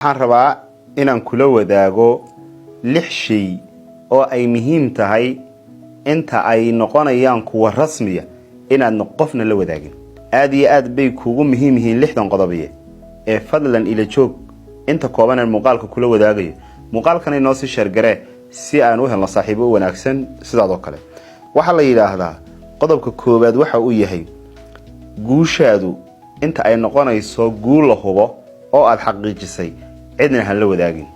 waxaan rabaa inaan kula wadaago 6 shay oo ay muhiim tahay inta ay noqonayaan kuwa rasmiya inaad qofna la wadaagin aad iyo aad bay kuugu muhiim yihiin 6 qodobiye ee fadlan ila joog inta kooban ee muuqaalka kula wadaagayo muuqaalkan inoo si shargare si aan u helno saaxiibo wanaagsan sidaadoo kale waxa la yiraahdaa qodobka koobaad waxa uu yahay guushaadu inta ay noqonayso guul la hubo oo aad xaqiijisay cidna han la wadaagin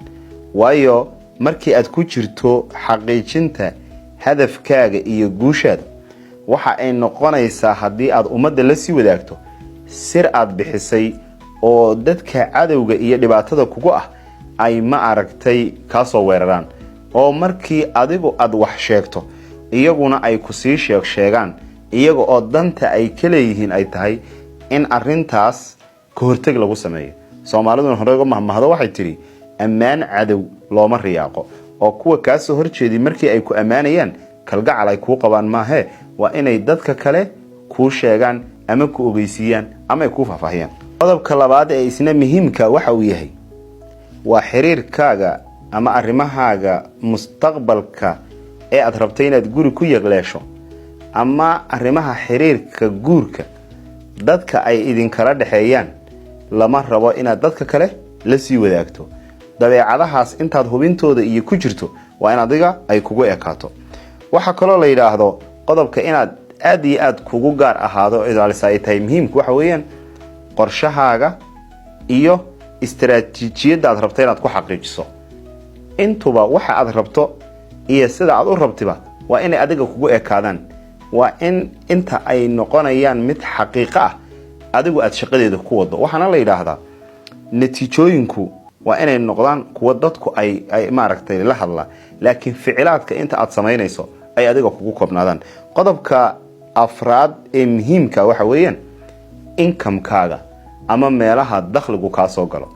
waayo markii aad ku jirto xaqiijinta hadafkaaga iyo guushaada waxa ay noqonaysaa hadii aad umada la sii wadaagto sir aad bixisay oo dadka cadawga iyo dhibaatada kugu ah ay ma aragtay ka soo weeraraan oo markii adigu aad wax sheegto iyaguna ay ku sii sheegaan iyaga oo danta ay kala yihiin ay tahay in arintaas ka hortag lagu sameeyo Soomaaliduna hore uga mahmahdo waxay tiri ammaan cadow looma riyaaqo oo kuwa ka soo horjeedi markii ay ku amaanayaan kalgacal ay ku qabaan maahe waa inay dadka kale ku sheegaan ama ku ogeysiyaan ama ay ku faahfaahiyaan qodobka labaad ee isna muhiimka waxa uu yahay waa xiriirkaaga ama arimahaaga mustaqbalka ee aad rabtay inaad guri ku yeegleesho ama arimaha xiriirka guurka dadka ay idin kala dhaxeeyaan lama rabo inaad dadka kale la sii wadaagto dabeecadahaas intaad hubintooda iyo ku jirto waa in adiga ay kugu ekaato waxa kale oo la yiraahdo qodobka inaad aad iyo aad kugu gaar ahaado ilaalisay tahay muhiimku waxa weeyaan qorshahaaga iyo istiraatiijiyada aad rabtay inaad ku xaqiijiso intuba waxa aad rabto iyo sida aad u rabtiba waa in adiga kugu ekaadaan waa in inta ay noqonayaan mid xaqiiqo ah adigu aad shaqadeeda ku wado waxana la yiraahdaa natiijooyinku waa inay noqdaan kuwa dadku ay ma aragtay la hadla laakiin ficilaadka inta aad sameynayso ay adiga kugu koobnaadaan qodobka afraad ee muhiimka waxa weeyaan income-kaaga ama meelaha dakhligu ka soo galo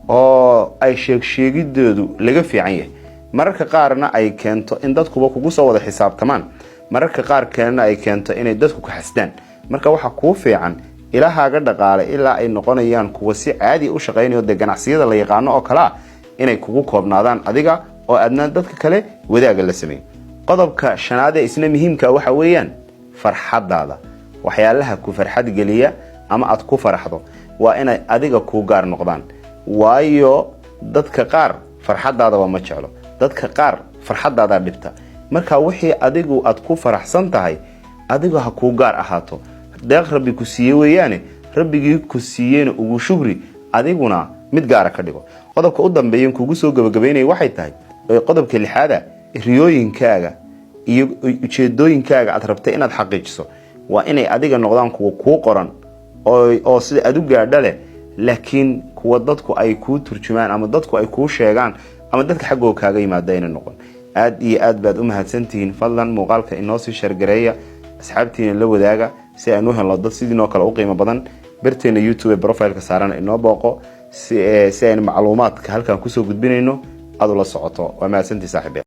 oo ay sheegidoodu laga fiican yahay mararka qaarna ay keento in dadkuba kugu soo wada xisaabtamaan mararka qaar keenna ay keento inay dadku ka xasdaan marka waxa ku fiican ilaahaga dhaqaale ilaa ay noqonayaan kuwa si caadi u shaqeynayo ganacsiyada la yaqaan oo kala inay kugu koobnaadaan adiga oo aadna dadka kale wadaaga la sameeyo qodobka shanaad ee isna muhiimka waxa weeyaan farxadaada waxyaalaha ku farxad galiya ama aad ku faraxdo waa inay adiga ku gaar noqdaan waayo dadka qaar farxadaada waa ma jeclo dadka qaar farxadaada dhibta marka wixii adigu aad ku faraxsan tahay adiga ha ku gaar ahaato deeq rabbi ku siiyay weeyane rabbigii ku siiyeen ugu shukri adiguna mid gaar ka dhigo qodobka u dambeeyay kugu soo gabagabeynay waxay tahay qodobka lixaada riyooyinkaaga iyo ujeedooyinkaaga aad rabtay inaad xaqiijiso waa inay adiga noqdaan kuwa ku qoran oo sida aad u gaadhale laakiin kuwa dadku ay ku turjumaan ama dadku ay ku sheegaan ama dadka xaqooda kaaga yimaadayna noqon aad iyo aad baad u mahadsantihiin fadlan muuqaalka inoo si shargareeya asxaabtiina la wadaaga si aan u helno dad sidoo kale u qiimo badan barteena YouTube profile-ka saaran inoo booqo si ay macluumaadka halkan ku soo gudbinayno aad ula socoto waa mahadsantii saaxiibo